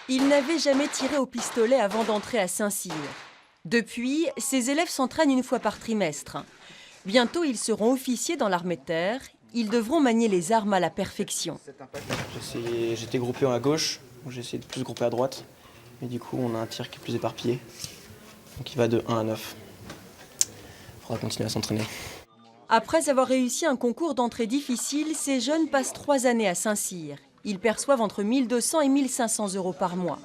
Il n'avait jamais tiré au pistolet avant d'entrer à Saint-Cyr. Depuis, ses élèves s'entraînent une fois par trimestre. Bientôt, ils seront officiers dans l'armée de terre. Ils devront manier les armes à la perfection. J'étais groupé à gauche, j'ai essayé de plus grouper à droite. Et du coup, on a un tir qui est plus éparpillé. Donc il va de 1 à 9. Il faudra continuer à s'entraîner. Après avoir réussi un concours d'entrée difficile, ces jeunes passent 3 années à Saint-Cyr. Ils perçoivent entre 1 200 et 1 500 € par mois.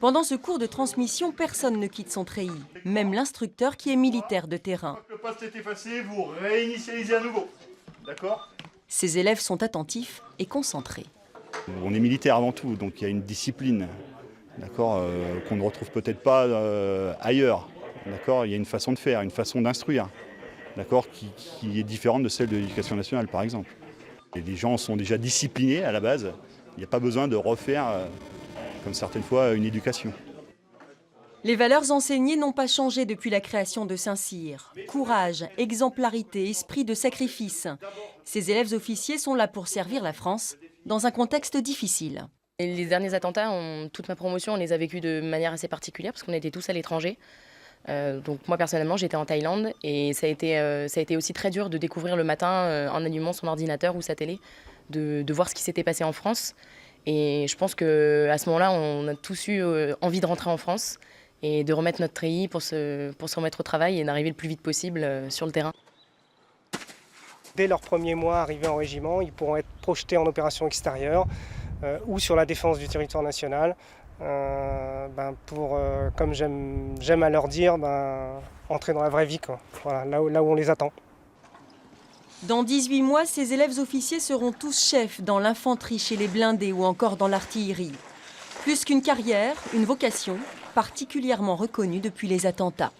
Pendant ce cours de transmission, personne ne quitte son treillis, même l'instructeur qui est militaire de terrain. Le poste est effacé, vous réinitialisez à nouveau. D'accord ? Ces élèves sont attentifs et concentrés. On est militaire avant tout, donc il y a une discipline, d'accord, qu'on ne retrouve peut-être pas ailleurs. D'accord, il y a une façon de faire, une façon d'instruire, d'accord, qui est différente de celle de l'éducation nationale, par exemple. Et les gens sont déjà disciplinés à la base. Il n'y a pas besoin de refaire, comme certaines fois, une éducation. Les valeurs enseignées n'ont pas changé depuis la création de Saint-Cyr. Courage, exemplarité, esprit de sacrifice. Ces élèves officiers sont là pour servir la France dans un contexte difficile. Les derniers attentats, toute ma promotion, on les a vécus de manière assez particulière parce qu'on était tous à l'étranger. Donc moi personnellement j'étais en Thaïlande et ça a été aussi très dur de découvrir le matin en allumant son ordinateur ou sa télé, de voir ce qui s'était passé en France. Et je pense qu'à ce moment-là on a tous eu envie de rentrer en France et de remettre notre treillis pour se remettre au travail et d'arriver le plus vite possible sur le terrain. Dès leur premier mois arrivés en régiment, ils pourront être projetés en opération extérieure ou sur la défense du territoire national. Comme j'aime à leur dire, entrer dans la vraie vie, quoi. Voilà, là où on les attend. Dans 18 mois, ces élèves officiers seront tous chefs dans l'infanterie, chez les blindés ou encore dans l'artillerie. Plus qu'une carrière, une vocation particulièrement reconnue depuis les attentats.